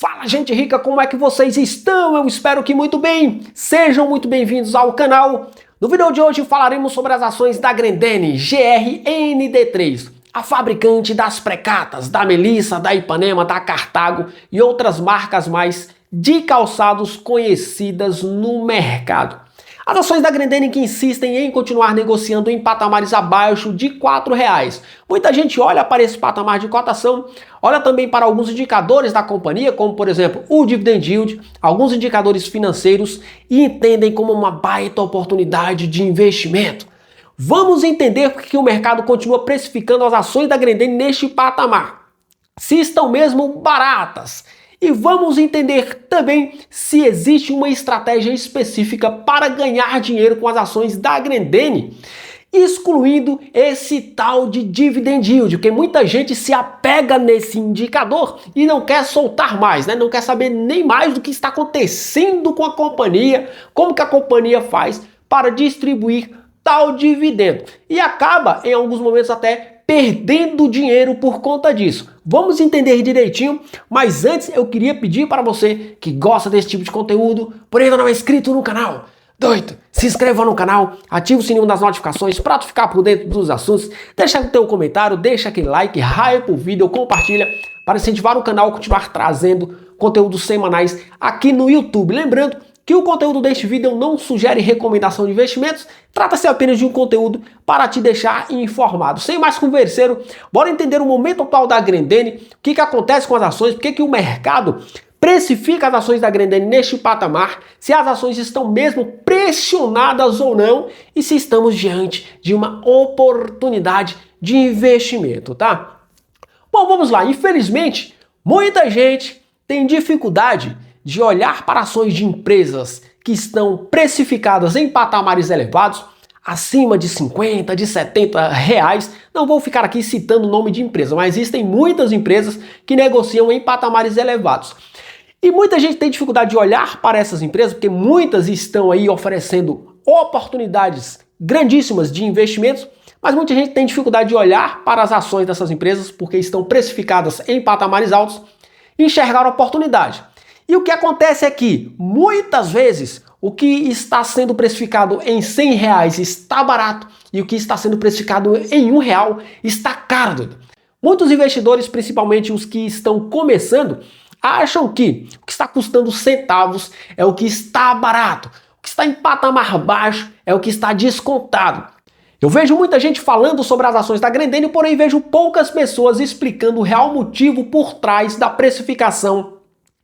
Fala, gente rica, como é que vocês estão? Eu espero que muito bem. Sejam muito bem-vindos ao canal. No vídeo de hoje falaremos sobre as ações da Grendene GRND3, a fabricante das Precatas, da Melissa, da Ipanema, da Cartago e outras marcas mais de calçados conhecidas no mercado. As ações da Grendene que insistem em continuar negociando em patamares abaixo de R$ 4,00. Muita gente olha para esse patamar de cotação, olha também para alguns indicadores da companhia, como por exemplo o Dividend Yield, alguns indicadores financeiros e entendem como uma baita oportunidade de investimento. Vamos entender por que o mercado continua precificando as ações da Grendene neste patamar. Se estão mesmo baratas. E vamos entender também se existe uma estratégia específica para ganhar dinheiro com as ações da Grendene, excluindo esse tal de Dividend Yield, porque muita gente se apega nesse indicador e não quer soltar mais, né? Não quer saber nem mais do que está acontecendo com a companhia, como que a companhia faz para distribuir tal dividendo. E acaba, em alguns momentos, até perdendo dinheiro por conta disso. Vamos entender direitinho, mas antes eu queria pedir para você que gosta desse tipo de conteúdo, porém ainda não é inscrito no canal, se inscreva no canal, ative o sininho das notificações para tu ficar por dentro dos assuntos, deixa o teu comentário, deixa aquele like, hype o vídeo, compartilha para incentivar o canal a continuar trazendo conteúdos semanais aqui no YouTube. Lembrando que o conteúdo deste vídeo não sugere recomendação de investimentos, trata-se apenas de um conteúdo para te deixar informado. Sem mais converseiro, bora entender o momento atual da Grendene, o que acontece com as ações, por que o mercado precifica as ações da Grendene neste patamar, se as ações estão mesmo pressionadas ou não e se estamos diante de uma oportunidade de investimento, tá? Bom, vamos lá. Infelizmente, muita gente tem dificuldade de olhar para ações de empresas que estão precificadas em patamares elevados, acima de 50, de 70 reais. Não vou ficar aqui citando o nome de empresa, mas existem muitas empresas que negociam em patamares elevados. E muita gente tem dificuldade de olhar para essas empresas, porque muitas estão aí oferecendo oportunidades grandíssimas de investimentos, mas muita gente tem dificuldade de olhar para as ações dessas empresas, porque estão precificadas em patamares altos, e enxergar a oportunidade. E o que acontece é que, muitas vezes, o que está sendo precificado em R$100 está barato e o que está sendo precificado em R$1 está caro. Muitos investidores, principalmente os que estão começando, acham que o que está custando centavos é o que está barato, o que está em patamar baixo é o que está descontado. Eu vejo muita gente falando sobre as ações da Grendene, porém vejo poucas pessoas explicando o real motivo por trás da precificação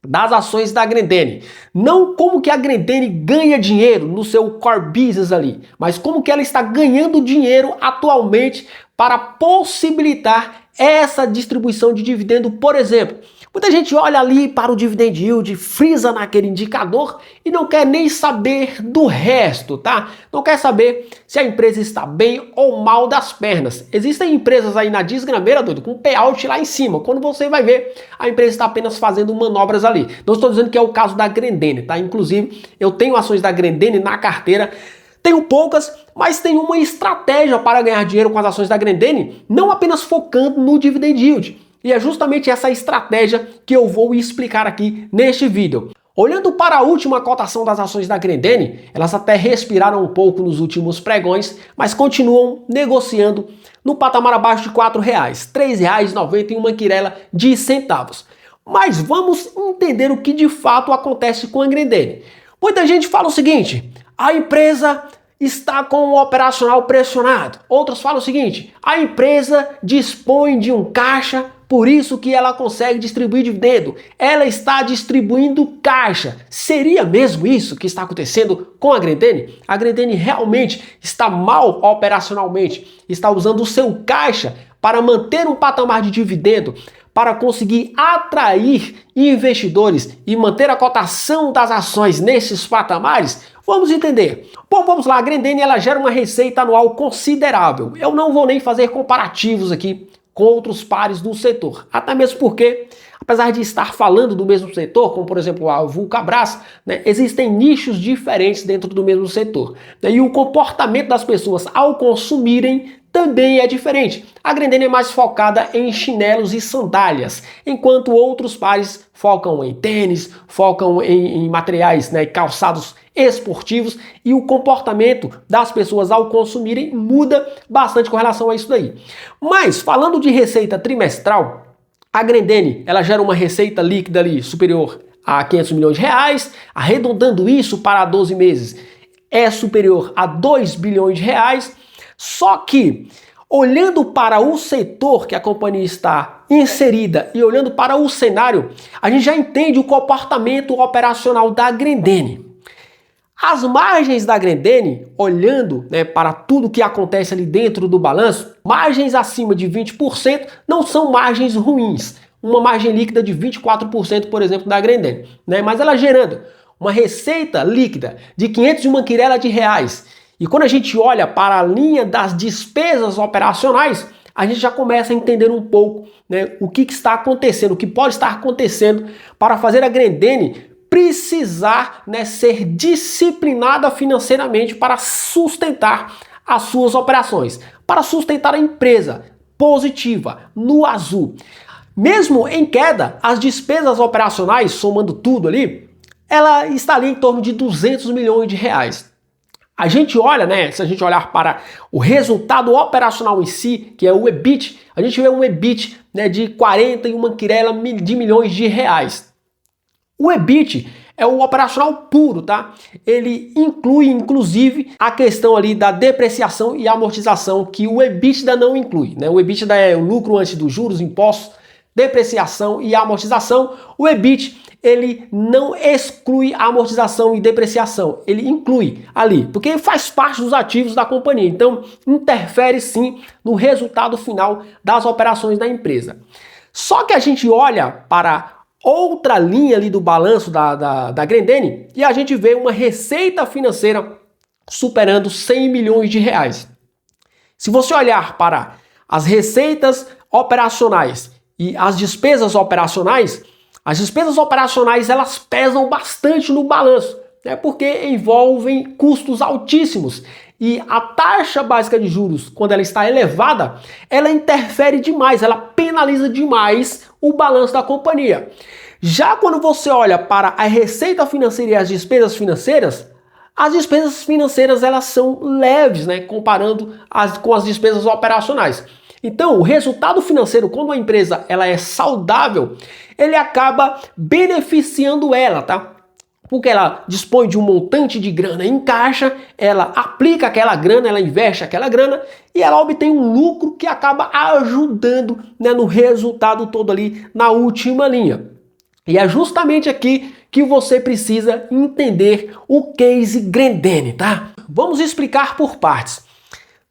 das ações da Grendene. Não como que a Grendene ganha dinheiro no seu core business ali, mas como que ela está ganhando dinheiro atualmente para possibilitar essa distribuição de dividendo, por exemplo. Muita gente olha ali para o Dividend Yield, frisa naquele indicador e não quer nem saber do resto, tá? Não quer saber se a empresa está bem ou mal das pernas. Existem empresas aí na desgrameira, doido, com payout lá em cima. Quando você vai ver, a empresa está apenas fazendo manobras ali. Não estou dizendo que é o caso da Grendene, tá? Inclusive, eu tenho ações da Grendene na carteira. Tenho poucas, mas tenho uma estratégia para ganhar dinheiro com as ações da Grendene, não apenas focando no Dividend Yield. E é justamente essa estratégia que eu vou explicar aqui neste vídeo. Olhando para a última cotação das ações da Grendene, elas até respiraram um pouco nos últimos pregões, mas continuam negociando no patamar abaixo de R$4, R$3,90 em uma quirela de centavos. Mas vamos entender o que de fato acontece com a Grendene. Muita gente fala o seguinte: a empresa está com o operacional pressionado. Outros falam o seguinte: a empresa dispõe de um caixa, por isso que ela consegue distribuir dividendo. Ela está distribuindo caixa. Seria mesmo isso que está acontecendo com a Grendene? A Grendene realmente está mal operacionalmente, está usando o seu caixa para manter um patamar de dividendo, para conseguir atrair investidores e manter a cotação das ações nesses patamares? Vamos entender. Bom, vamos lá. A Grendene ela gera uma receita anual considerável. Eu não vou nem fazer comparativos aqui com outros pares do setor. Até mesmo porque, apesar de estar falando do mesmo setor, como por exemplo a Vulcabras, né, existem nichos diferentes dentro do mesmo setor. E o comportamento das pessoas ao consumirem também é diferente. A Grendene é mais focada em chinelos e sandálias, enquanto outros pares focam em tênis, focam em materiais, né, calçados esportivos, e o comportamento das pessoas ao consumirem muda bastante com relação a isso daí. Mas falando de receita trimestral, a Grendene, ela gera uma receita líquida ali superior a 500 milhões de reais, arredondando isso para 12 meses, é superior a 2 bilhões de reais. Só que, olhando para o setor que a companhia está inserida e olhando para o cenário, a gente já entende o comportamento operacional da Grendene. As margens da Grendene, olhando, né, para tudo que acontece ali dentro do balanço, margens acima de 20% não são margens ruins. Uma margem líquida de 24%, por exemplo, da Grendene, né? Mas ela gerando uma receita líquida de 501 quirela de reais. E quando a gente olha para a linha das despesas operacionais, a gente já começa a entender um pouco, né, o que está acontecendo, o que pode estar acontecendo para fazer a Grendene precisar, né, ser disciplinada financeiramente para sustentar as suas operações, para sustentar a empresa positiva, no azul. Mesmo em queda, as despesas operacionais, somando tudo ali, ela está ali em torno de 200 milhões de reais. A gente olha, né, se a gente olhar para o resultado operacional em si, que é o EBIT, a gente vê um EBIT, né, de 41 quirela de milhões de reais. O EBIT é o operacional puro, tá? Ele inclui, inclusive, a questão ali da depreciação e amortização, que o EBITDA não inclui, né? O EBITDA é o lucro antes dos juros, impostos, depreciação e amortização. O EBIT, ele não exclui a amortização e depreciação, ele inclui ali, porque faz parte dos ativos da companhia, então interfere sim no resultado final das operações da empresa. Só que a gente olha para outra linha ali do balanço da Grendene e a gente vê uma receita financeira superando 100 milhões de reais. Se você olhar para as receitas operacionais e as despesas operacionais elas pesam bastante no balanço, né, porque envolvem custos altíssimos. E a taxa básica de juros, quando ela está elevada, ela interfere demais, ela penaliza demais o balanço da companhia. Já quando você olha para a receita financeira e as despesas financeiras elas são leves, né, comparando com as despesas operacionais. Então, o resultado financeiro, quando a empresa ela é saudável, ele acaba beneficiando ela, tá? Porque ela dispõe de um montante de grana em caixa, ela aplica aquela grana, ela investe aquela grana e ela obtém um lucro que acaba ajudando, né, no resultado todo ali na última linha. E é justamente aqui que você precisa entender o case Grendene, tá? Vamos explicar por partes.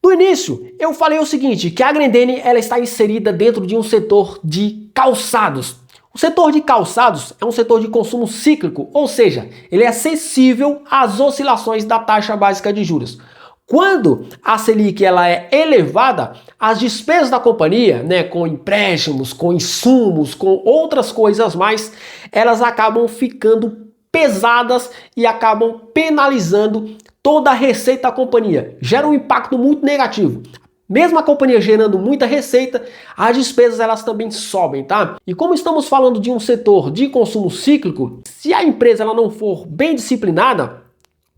No início, eu falei o seguinte, que a Grendene ela está inserida dentro de um setor de calçados. O setor de calçados é um setor de consumo cíclico, ou seja, ele é acessível às oscilações da taxa básica de juros. Quando a Selic ela é elevada, as despesas da companhia, né, com empréstimos, com insumos, com outras coisas mais, elas acabam ficando pesadas e acabam penalizando toda a receita da companhia. Gera um impacto muito negativo. Mesmo a companhia gerando muita receita, as despesas elas também sobem, tá? E como estamos falando de um setor de consumo cíclico, se a empresa ela não for bem disciplinada,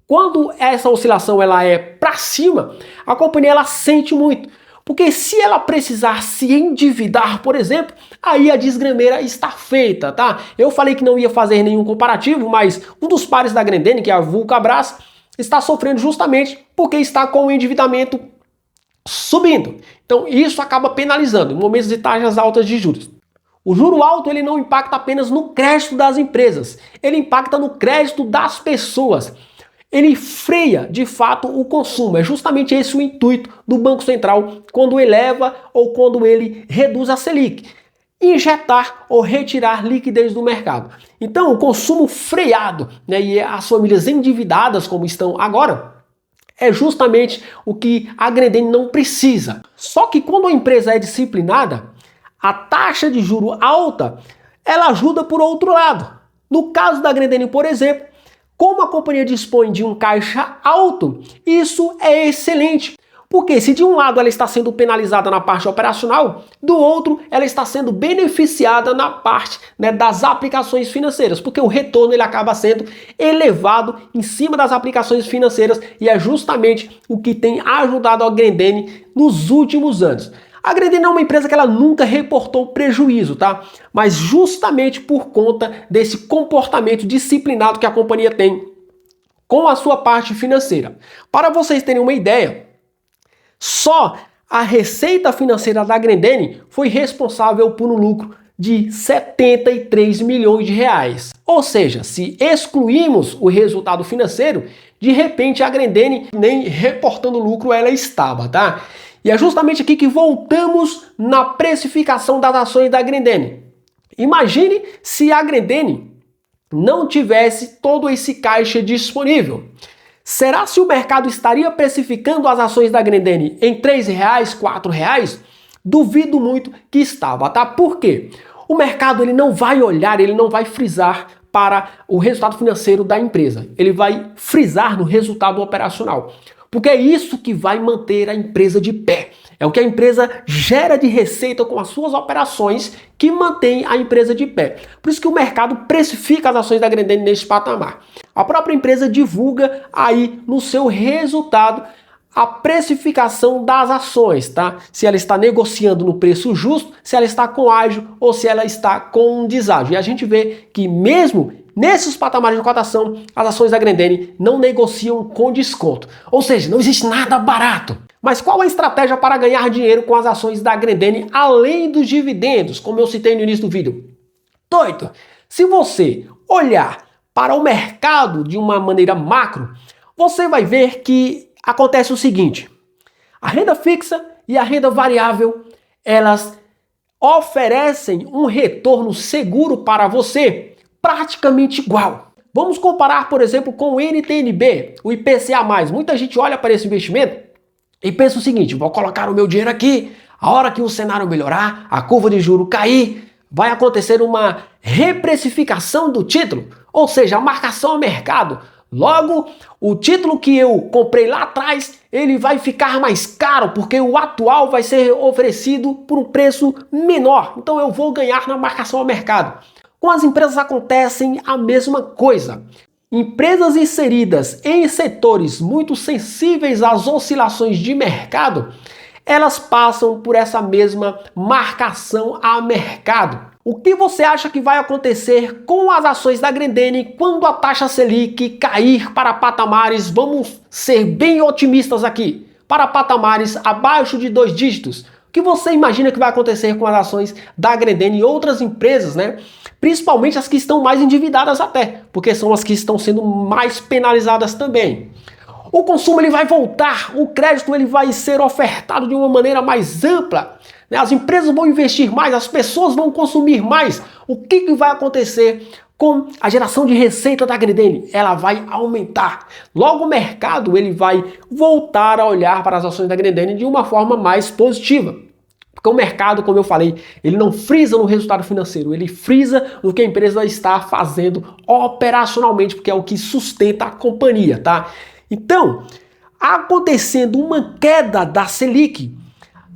quando essa oscilação ela é para cima, a companhia ela sente muito. Porque se ela precisar se endividar, por exemplo, aí a desgrameira está feita, tá? Eu falei que não ia fazer nenhum comparativo, mas um dos pares da Grendene, que é a Vulcabras, está sofrendo justamente porque está com o endividamento subindo. Então isso acaba penalizando em momentos de taxas altas de juros. O juro alto ele não impacta apenas no crédito das empresas, ele impacta no crédito das pessoas. Ele freia, de fato, o consumo. É justamente esse o intuito do Banco Central quando eleva ou quando ele reduz a Selic. Injetar ou retirar liquidez do mercado. Então, o consumo freado, né, e as famílias endividadas como estão agora, é justamente o que a Grendene não precisa. Só que quando a empresa é disciplinada, a taxa de juro alta, ela ajuda por outro lado. No caso da Grendene, por exemplo, como a companhia dispõe de um caixa alto, isso é excelente, Porque se de um lado ela está sendo penalizada na parte operacional, do outro ela está sendo beneficiada na parte, né, das aplicações financeiras, porque o retorno ele acaba sendo elevado em cima das aplicações financeiras e é justamente o que tem ajudado a Grendene nos últimos anos. A Grendene é uma empresa que ela nunca reportou prejuízo, tá? Mas justamente por conta desse comportamento disciplinado que a companhia tem com a sua parte financeira. Para vocês terem uma ideia, só a receita financeira da Grendene foi responsável por um lucro de 73 milhões de reais. Ou seja, se excluímos o resultado financeiro, de repente a Grendene nem reportando lucro ela estava, tá? E é justamente aqui que voltamos na precificação das ações da Grendene. Imagine se a Grendene não tivesse todo esse caixa disponível. Será se o mercado estaria precificando as ações da Grendene em R$ 3, R$ 4? Duvido muito que estava, tá? Por quê? O mercado ele não vai olhar, ele não vai frisar para o resultado financeiro da empresa. Ele vai frisar no resultado operacional. Porque é isso que vai manter a empresa de pé. É o que a empresa gera de receita com as suas operações que mantém a empresa de pé. Por isso que o mercado precifica as ações da Grendene neste patamar. A própria empresa divulga aí no seu resultado a precificação das ações, tá? Se ela está negociando no preço justo, se ela está com ágio ou se ela está com deságio. E a gente vê que mesmo nesses patamares de cotação, as ações da Grendene não negociam com desconto. Ou seja, não existe nada barato. Mas qual a estratégia para ganhar dinheiro com as ações da Grendene, além dos dividendos, como eu citei no início do vídeo? Doido! Se você olhar para o mercado de uma maneira macro, você vai ver que acontece o seguinte: a renda fixa e a renda variável, elas oferecem um retorno seguro para você praticamente igual. Vamos comparar, por exemplo, com o NTN-B, o IPCA+. Muita gente olha para esse investimento e pensa o seguinte: vou colocar o meu dinheiro aqui, a hora que o cenário melhorar, a curva de juros cair, vai acontecer uma reprecificação do título, ou seja, a marcação a mercado. Logo, o título que eu comprei lá atrás, ele vai ficar mais caro, porque o atual vai ser oferecido por um preço menor. Então eu vou ganhar na marcação a mercado. Com as empresas acontecem a mesma coisa. Empresas inseridas em setores muito sensíveis às oscilações de mercado, elas passam por essa mesma marcação a mercado. O que você acha que vai acontecer com as ações da Grendene quando a taxa Selic cair para patamares, vamos ser bem otimistas aqui, para patamares abaixo de 2 dígitos? O que você imagina que vai acontecer com as ações da Grendene e outras empresas, né? Principalmente as que estão mais endividadas até, porque são as que estão sendo mais penalizadas também. O consumo ele vai voltar, o crédito ele vai ser ofertado de uma maneira mais ampla, né? As empresas vão investir mais, as pessoas vão consumir mais. O que vai acontecer com a geração de receita da Grendene? Ela vai aumentar. Logo o mercado ele vai voltar a olhar para as ações da Grendene de uma forma mais positiva. Porque o mercado, como eu falei, ele não frisa no resultado financeiro, ele frisa no que a empresa está fazendo operacionalmente, porque é o que sustenta a companhia, tá? Então, acontecendo uma queda da Selic,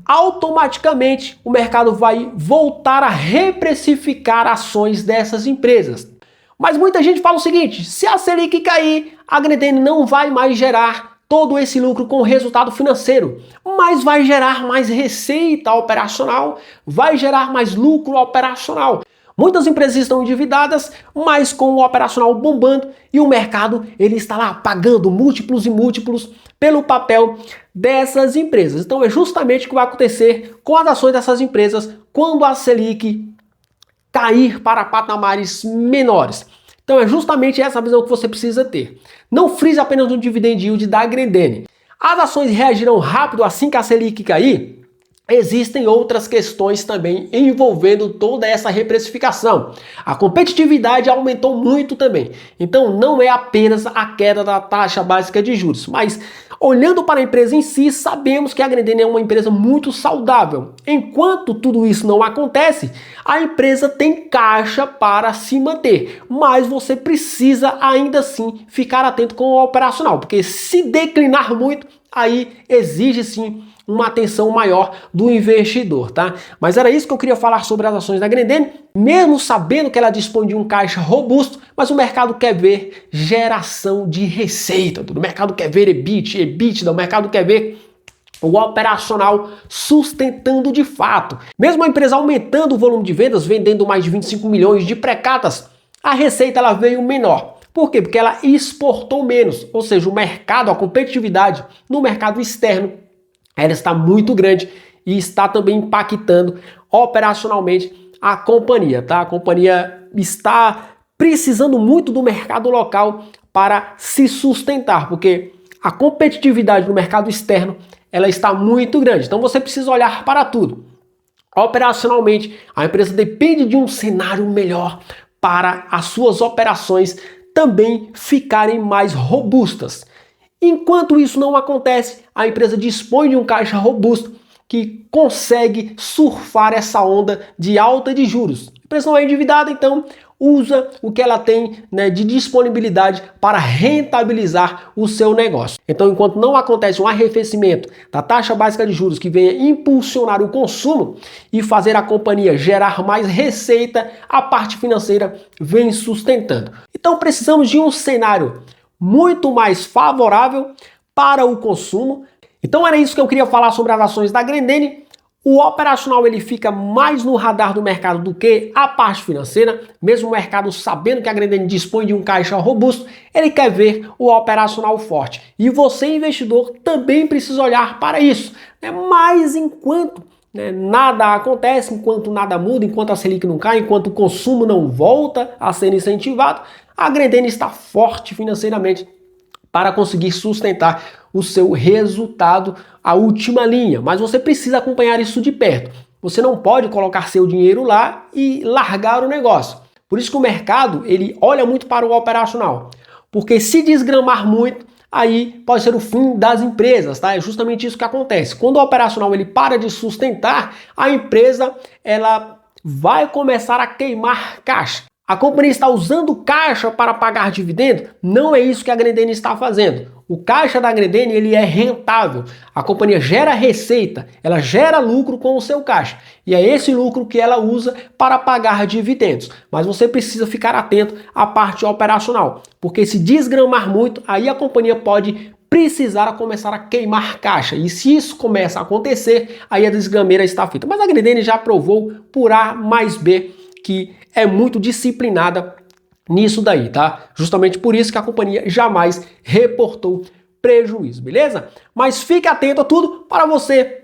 automaticamente o mercado vai voltar a reprecificar ações dessas empresas. Mas muita gente fala o seguinte: se a Selic cair, a Grendene não vai mais gerar todo esse lucro com resultado financeiro, mas vai gerar mais receita operacional, vai gerar mais lucro operacional. Muitas empresas estão endividadas, mas com o operacional bombando e o mercado ele está lá pagando múltiplos e múltiplos pelo papel dessas empresas. Então é justamente o que vai acontecer com as ações dessas empresas quando a Selic cair para patamares menores. Então é justamente essa visão que você precisa ter. Não frise apenas no dividend yield da Grendene. As ações reagirão rápido assim que a Selic cair? existem outras questões também envolvendo toda essa reprecificação. A competitividade aumentou muito também. Então não é apenas a queda da taxa básica de juros, mas olhando para a empresa em si, sabemos que a Grendene é uma empresa muito saudável. Enquanto tudo isso não acontece, a empresa tem caixa para se manter, mas você precisa ainda assim ficar atento com o operacional, porque se declinar muito, aí exige sim uma atenção maior do investidor, tá? Mas era isso que eu queria falar sobre as ações da Grendene, mesmo sabendo que ela dispõe de um caixa robusto, mas o mercado quer ver geração de receita, o mercado quer ver EBITDA, o mercado quer ver o operacional sustentando de fato. Mesmo a empresa aumentando o volume de vendas, vendendo mais de 25 milhões de pré-catas, a receita ela veio menor. Por quê? Porque ela exportou menos, ou seja, o mercado, a competitividade no mercado externo, ela está muito grande e está também impactando operacionalmente a companhia, tá? A companhia está precisando muito do mercado local para se sustentar, porque a competitividade no mercado externo, ela está muito grande. Então você precisa olhar para tudo. Operacionalmente, a empresa depende de um cenário melhor para as suas operações também ficarem mais robustas. Enquanto isso não acontece, a empresa dispõe de um caixa robusto que consegue surfar essa onda de alta de juros. A empresa não é endividada, então usa o que ela tem, né, de disponibilidade para rentabilizar o seu negócio. Então, enquanto não acontece um arrefecimento da taxa básica de juros que venha impulsionar o consumo e fazer a companhia gerar mais receita, a parte financeira vem sustentando. Então, precisamos de um cenário muito mais favorável para o consumo. Então era isso que eu queria falar sobre as ações da Grendene. O operacional ele fica mais no radar do mercado do que a parte financeira. Mesmo o mercado sabendo que a Grendene dispõe de um caixa robusto, ele quer ver o operacional forte. E você, investidor, também precisa olhar para isso. Mas enquanto nada acontece, enquanto nada muda, enquanto a Selic não cai, enquanto o consumo não volta a ser incentivado, a Grendene está forte financeiramente para conseguir sustentar o seu resultado, a última linha. Mas você precisa acompanhar isso de perto. Você não pode colocar seu dinheiro lá e largar o negócio. Por isso que o mercado ele olha muito para o operacional. Porque se desgramar muito, aí pode ser o fim das empresas, tá? É justamente isso que acontece. Quando o operacional ele para de sustentar, a empresa ela vai começar a queimar caixa. A companhia está usando caixa para pagar dividendo? Não é isso que a Grendene está fazendo. O caixa da Grendene ele é rentável. A companhia gera receita, ela gera lucro com o seu caixa. E é esse lucro que ela usa para pagar dividendos. Mas você precisa ficar atento à parte operacional, porque se desgramar muito, aí a companhia pode precisar começar a queimar caixa. E se isso começa a acontecer, aí a desgrameira está feita. Mas a Grendene já provou por A mais B que é muito disciplinada nisso daí, tá? Justamente por isso que a companhia jamais reportou prejuízo, beleza? Mas fique atento a tudo para você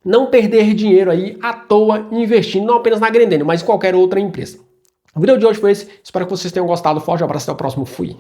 não perder dinheiro aí à toa investindo não apenas na Grendene, mas em qualquer outra empresa. O vídeo de hoje foi esse, espero que vocês tenham gostado, forte abraço, até o próximo, fui!